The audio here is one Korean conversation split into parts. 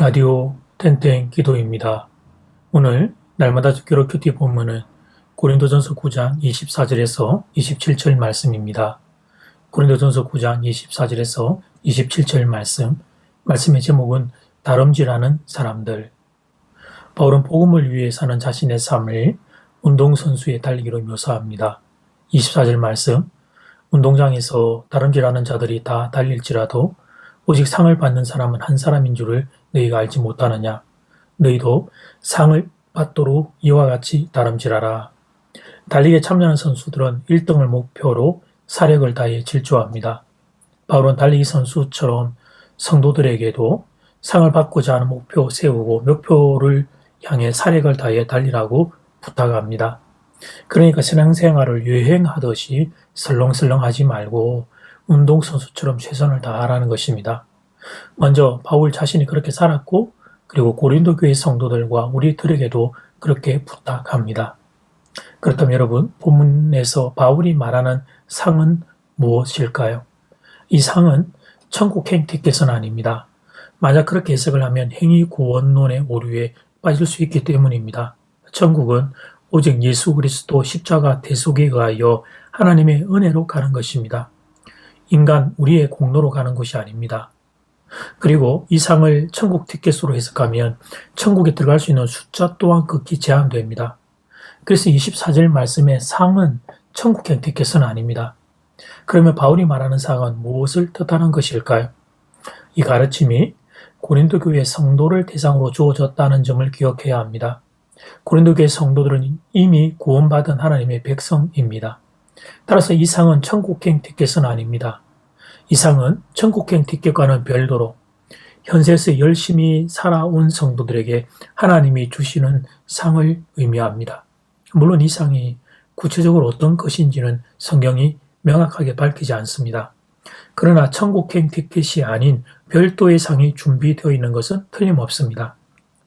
라디오 땡땡 기도입니다. 오늘 날마다 듣기로 큐티 본문은 고린도전서 9장 24절에서 27절 말씀입니다. 고린도전서 9장 24절에서 27절 말씀의 제목은 다름질하는 사람들. 바울은 복음을 위해 사는 자신의 삶을 운동선수의 달리기로 묘사합니다. 24절 말씀, 운동장에서 다름질하는 자들이 다 달릴지라도 오직 상을 받는 사람은 한 사람인 줄을 너희가 알지 못하느냐. 너희도 상을 받도록 이와 같이 다름질하라. 달리기에 참여하는 선수들은 1등을 목표로 사력을 다해 질주합니다. 바울은 달리기 선수처럼 성도들에게도 상을 받고자 하는 목표 세우고 목표를 향해 사력을 다해 달리라고 부탁합니다. 그러니까 신앙생활을 여행하듯이 설렁설렁하지 말고 운동선수처럼 최선을 다하라는 것입니다. 먼저 바울 자신이 그렇게 살았고 그리고 고린도 교회 성도들과 우리들에게도 그렇게 부탁합니다. 그렇다면 여러분, 본문에서 바울이 말하는 상은 무엇일까요? 이 상은 천국행 티켓은 아닙니다. 만약 그렇게 해석을 하면 행위구원론의 오류에 빠질 수 있기 때문입니다. 천국은 오직 예수 그리스도 십자가 대속에 의하여 하나님의 은혜로 가는 것입니다. 인간 우리의 공로로 가는 것이 아닙니다. 그리고 이 상을 천국 티켓으로 해석하면 천국에 들어갈 수 있는 숫자 또한 극히 제한됩니다. 그래서 24절 말씀의 상은 천국행 티켓은 아닙니다. 그러면 바울이 말하는 상은 무엇을 뜻하는 것일까요? 이 가르침이 고린도 교회 성도를 대상으로 주어졌다는 점을 기억해야 합니다. 고린도 교회 성도들은 이미 구원받은 하나님의 백성입니다. 따라서 이 상은 천국행 티켓은 아닙니다. 이 상은 천국행 티켓과는 별도로 현세에서 열심히 살아온 성도들에게 하나님이 주시는 상을 의미합니다. 물론 이 상이 구체적으로 어떤 것인지는 성경이 명확하게 밝히지 않습니다. 그러나 천국행 티켓이 아닌 별도의 상이 준비되어 있는 것은 틀림없습니다.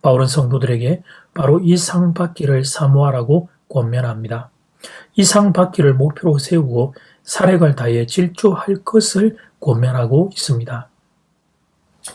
바울은 성도들에게 바로 이 상 받기를 사모하라고 권면합니다. 이 상 받기를 목표로 세우고 사력을 다해 질주할 것을 권면하고 있습니다.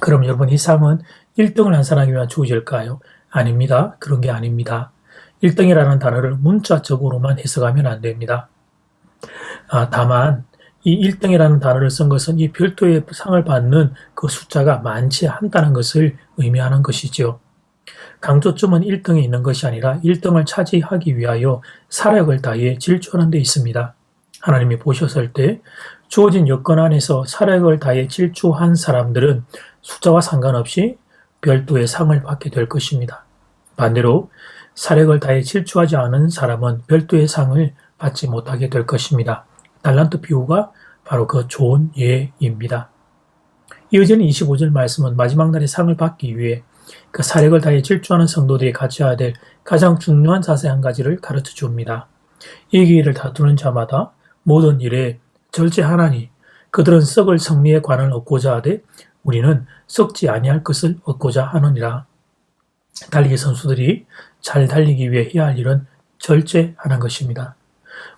그럼 여러분, 이 상은 1등을 한 사람에게만 주어질까요? 아닙니다. 그런 게 아닙니다. 1등이라는 단어를 문자적으로만 해석하면 안 됩니다. 다만 이 1등이라는 단어를 쓴 것은 이 별도의 상을 받는 그 숫자가 많지 않다는 것을 의미하는 것이죠. 강조점은 1등에 있는 것이 아니라 1등을 차지하기 위하여 사력을 다해 질주하는 데 있습니다. 하나님이 보셨을 때 주어진 여건 안에서 사력을 다해 질주한 사람들은 숫자와 상관없이 별도의 상을 받게 될 것입니다. 반대로 사력을 다해 질주하지 않은 사람은 별도의 상을 받지 못하게 될 것입니다. 달란트 비유가 바로 그 좋은 예입니다. 이어지는 25절 말씀은 마지막 날에 상을 받기 위해 그 사력을 다해 질주하는 성도들이 갖춰야 될 가장 중요한 자세 한 가지를 가르쳐 줍니다. 이 기회를 다투는 자마다 모든 일에 절제하나니 그들은 썩을 성리의 관을 얻고자 하되 우리는 썩지 아니할 것을 얻고자 하느니라. 달리기 선수들이 잘 달리기 위해 해야 할 일은 절제하는 것입니다.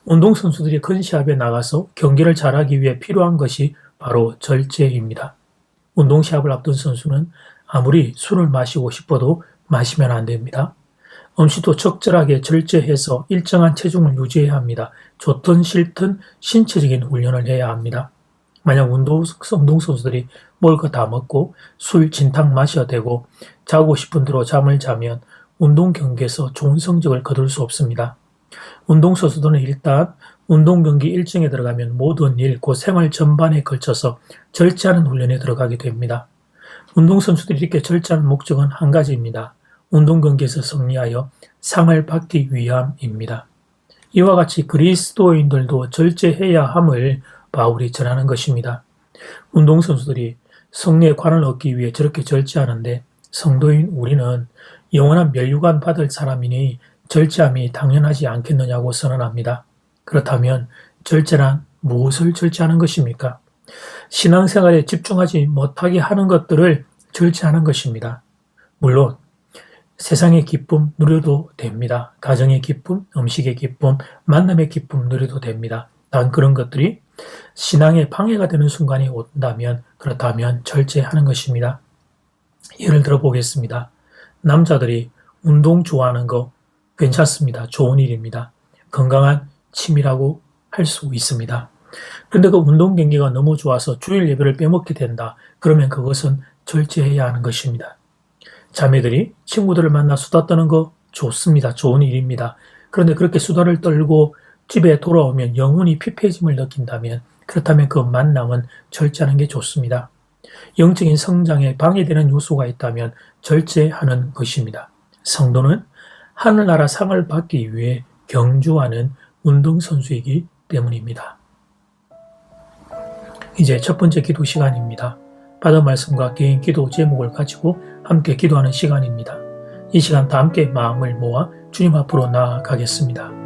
운동선수들이 큰 시합에 나가서 경기를 잘하기 위해 필요한 것이 바로 절제입니다. 운동시합을 앞둔 선수는 아무리 술을 마시고 싶어도 마시면 안 됩니다. 음식도 적절하게 절제해서 일정한 체중을 유지해야 합니다. 좋든 싫든 신체적인 훈련을 해야 합니다. 만약 운동선수들이 먹을 거 다 먹고 술 진탕 마셔야 되고 자고 싶은 대로 잠을 자면 운동 경기에서 좋은 성적을 거둘 수 없습니다. 운동선수들은 일단 운동경기 일정에 들어가면 모든 일, 곧 생활 전반에 걸쳐서 절제하는 훈련에 들어가게 됩니다. 운동선수들이 이렇게 절제하는 목적은 한 가지입니다. 운동경기에서 승리하여 상을 받기 위함입니다. 이와 같이 그리스도인들도 절제해야 함을 바울이 전하는 것입니다. 운동선수들이 승리의 관을 얻기 위해 저렇게 절제하는데 성도인 우리는 영원한 멸류관 받을 사람이니 절제함이 당연하지 않겠느냐고 선언합니다. 그렇다면 절제란 무엇을 절제하는 것입니까? 신앙생활에 집중하지 못하게 하는 것들을 절제하는 것입니다. 물론 세상의 기쁨 누려도 됩니다. 가정의 기쁨, 음식의 기쁨, 만남의 기쁨 누려도 됩니다. 단 그런 것들이 신앙에 방해가 되는 순간이 온다면 그렇다면 절제하는 것입니다. 예를 들어 보겠습니다. 남자들이 운동 좋아하는 거 괜찮습니다. 좋은 일입니다. 건강한 취미라고 할 수 있습니다. 그런데 그 운동 경기가 너무 좋아서 주일 예배를 빼먹게 된다. 그러면 그것은 절제해야 하는 것입니다. 자매들이 친구들을 만나 수다 떠는 거 좋습니다. 좋은 일입니다. 그런데 그렇게 수다를 떨고 집에 돌아오면 영혼이 피폐해짐을 느낀다면 그렇다면 그 만남은 절제하는 게 좋습니다. 영적인 성장에 방해되는 요소가 있다면 절제하는 것입니다. 성도는 하늘나라 상을 받기 위해 경주하는 운동선수이기 때문입니다. 이제 첫 번째 기도 시간입니다. 받은 말씀과 개인 기도 제목을 가지고 함께 기도하는 시간입니다. 이 시간 다 함께 마음을 모아 주님 앞으로 나아가겠습니다.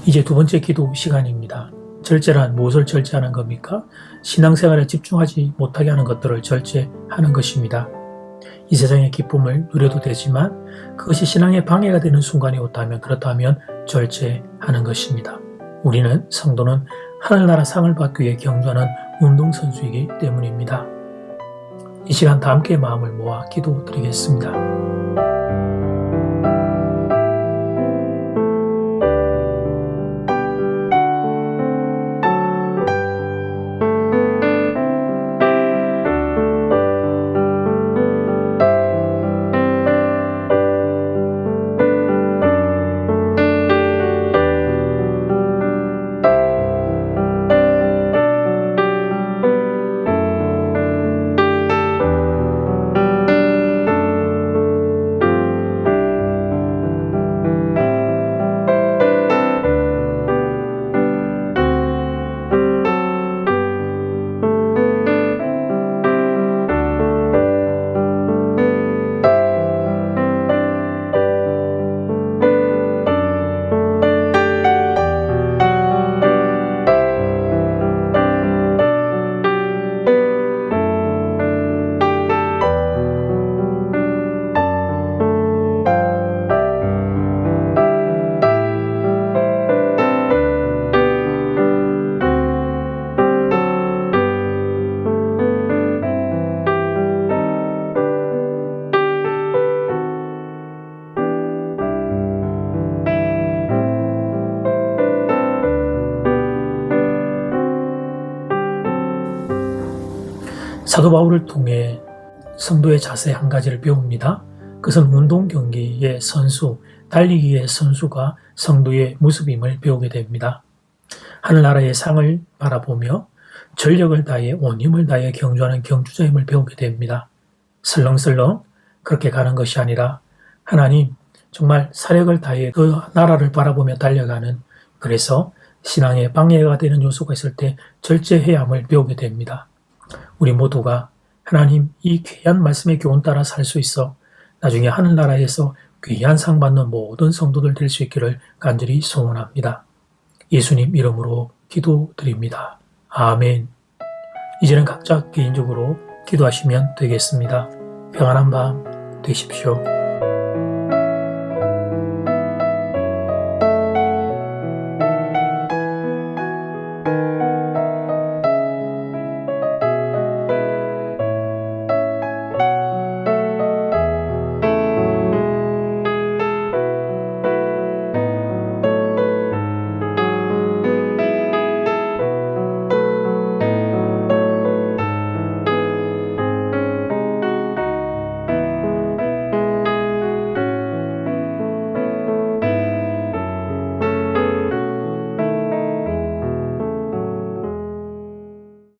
이제 두 번째 기도 시간입니다. 절제란 무엇을 절제하는 겁니까? 신앙생활에 집중하지 못하게 하는 것들을 절제하는 것입니다. 이 세상의 기쁨을 누려도 되지만 그것이 신앙에 방해가 되는 순간이 온다면 그렇다면 절제하는 것입니다. 우리는 성도는 하늘나라 상을 받기 위해 경주하는 운동선수이기 때문입니다. 이 시간 다 함께 마음을 모아 기도드리겠습니다. 사도 바울을 통해 성도의 자세 한 가지를 배웁니다. 그것은 운동 경기의 선수, 달리기의 선수가 성도의 모습임을 배우게 됩니다. 하늘나라의 상을 바라보며 전력을 다해 온 힘을 다해 경주하는 경주자임을 배우게 됩니다. 설렁설렁 그렇게 가는 것이 아니라 하나님 정말 사력을 다해 그 나라를 바라보며 달려가는, 그래서 신앙에 방해가 되는 요소가 있을 때 절제해야 함을 배우게 됩니다. 우리 모두가 하나님 이 귀한 말씀의 교훈 따라 살 수 있어 나중에 하늘나라에서 귀한 상 받는 모든 성도들 될 수 있기를 간절히 소원합니다. 예수님 이름으로 기도드립니다. 아멘. 이제는 각자 개인적으로 기도하시면 되겠습니다. 평안한 밤 되십시오.